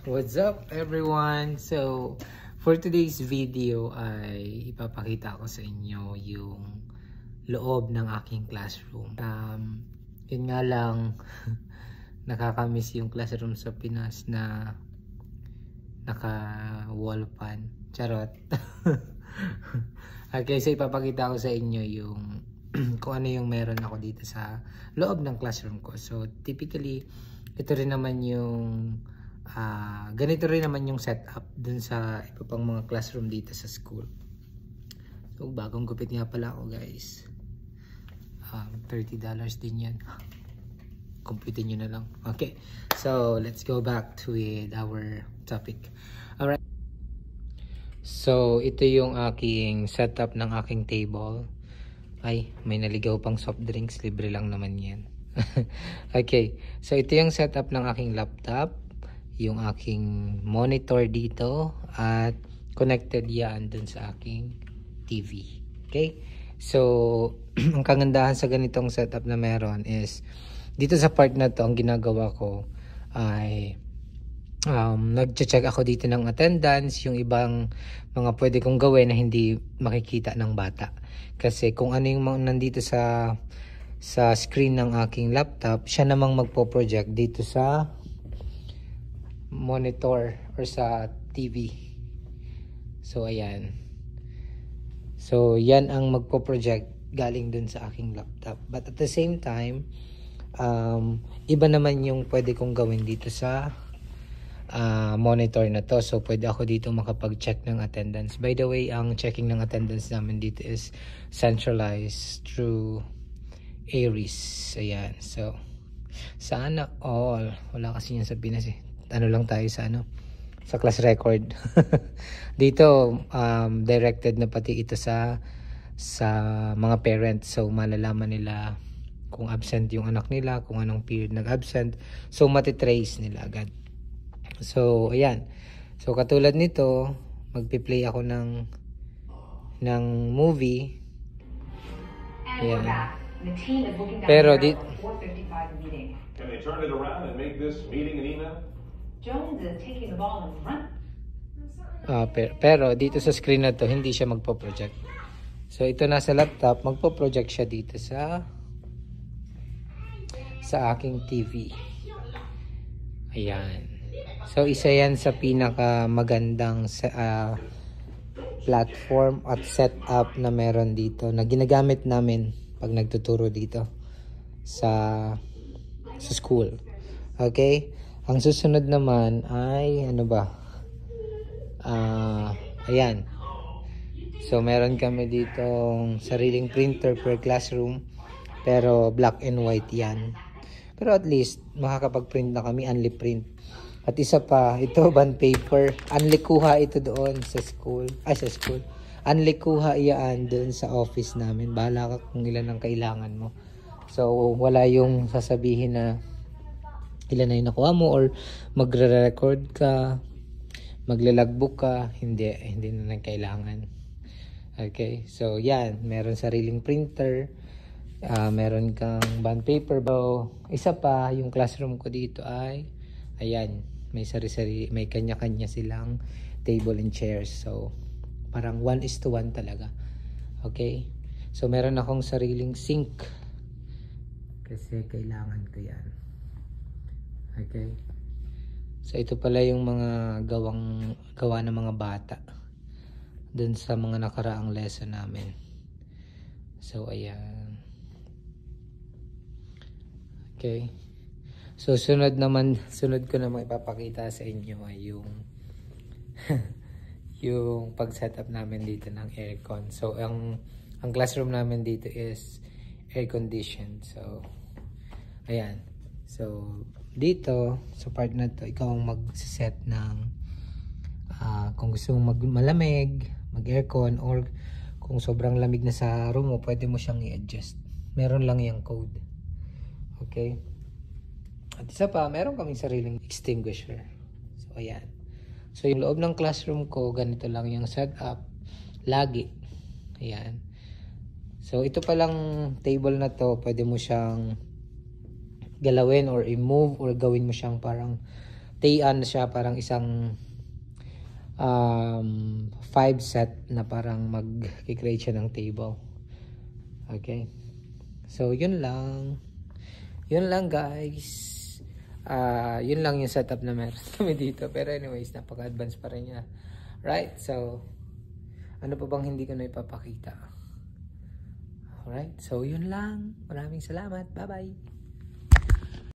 What's up everyone? So, for today's video ay ipapakita ko sa inyo yung loob ng aking classroom. Yun nga lang, nakakamiss yung classroom sa Pinas na naka-wall fan. Charot. Okay, so ipapakita ko sa inyo yung kung ano yung meron ako dito sa loob ng classroom ko. So, typically, ito rin naman yung ganito rin naman yung setup dun sa iba pang mga classroom dito sa school. So bagong gupit nga pala ako guys. $30 din yan. Compute nyo na lang. Okay, so let's go back to our topic. Alright, so ito yung aking setup ng aking table. Ay, may naligaw pang soft drinks, libre lang naman yan. Okay, so ito yung setup ng aking laptop, yung aking monitor dito, at connected yan dun sa aking TV. Okay, so ang kagandahan sa ganitong setup na meron is dito sa part na to, ang ginagawa ko ay nag-check ako dito ng attendance, yung ibang mga pwede kong gawin na hindi makikita ng bata. Kasi kung ano yung nandito sa screen ng aking laptop, siya namang magpo-project dito sa monitor or sa TV. So ayan, so yan ang magpo-project galing dun sa aking laptop. But at the same time, iba naman yung pwede kong gawin dito sa monitor na to. So pwede ako dito makapag-check ng attendance. By the way, ang checking ng attendance namin dito is centralized through Aries. Ayan, so sana all, wala kasi yan sa Pinas eh. Ano lang tayo sa sa class record. Dito directed na pati ito sa mga parents, so malalaman nila kung absent yung anak nila, kung anong period nag-absent, so matitrace nila agad. So ayan, so katulad nito, magpi-play ako ng movie. Ayan. Pero di Can they turn it around and make this meeting an email? Jones is taking the ball in front. Pero dito sa screen na to, hindi siya magpo-project. So ito nasa laptop, magpo-project siya dito sa aking TV. Ayan. So isa yan sa pinaka magandang platform at setup na meron dito na ginagamit namin pag nagtuturo dito sa school. Okay? Ang susunod naman ay ano ba? Ayan. So meron kami ditong sariling printer per classroom, pero black and white yan. Pero at least makakapag-print na kami, unli print. At isa pa, ito bond paper. Unli kuha ito doon sa school. Unli kuha iyan doon sa office namin. Bahala ka kung ilan ang kailangan mo. So wala yung sasabihin na ilan na yung nakuha mo or magre-record ka, maglalagbook ka. Hindi na kailangan. Okay, so yan, meron sariling printer, meron kang bond paper. Isa pa, yung classroom ko dito ay ayan, may may kanya-kanya silang table and chairs. So parang 1:1 talaga. Okay, so meron akong sariling sink kasi kailangan ko yan. Okay, so ito pala yung mga gawa ng mga bata dun sa mga nakaraang lesson namin. So ayan. Okay, so sunod ko naman ipapakita sa inyo ay yung yung pag-setup namin dito ng aircon. So ang classroom namin dito is air conditioned. So ayan, so dito sa part na to, ikaw ang mag-set ng kung gusto mong malamig, mag-aircon, or kung sobrang lamig na sa room mo, pwede mo siyang i-adjust. Meron lang yung code. Okay, at isa pa, meron kaming sariling extinguisher. So ayan, so yung loob ng classroom ko, ganito lang yung setup lagi. Ayan, so ito palang table na to, pwede mo siyang galawin or i-move or gawin mo siyang parang ano siya, parang isang 5 set na parang mag-create siya ng table. Okay. So, yun lang. Yun lang, guys. Yun lang yung setup na meron kami dito. Pero anyways, napaka-advanced pa rin niya. Right? So, ano pa bang hindi ko na ipapakita? Alright? So, yun lang. Maraming salamat. Bye-bye.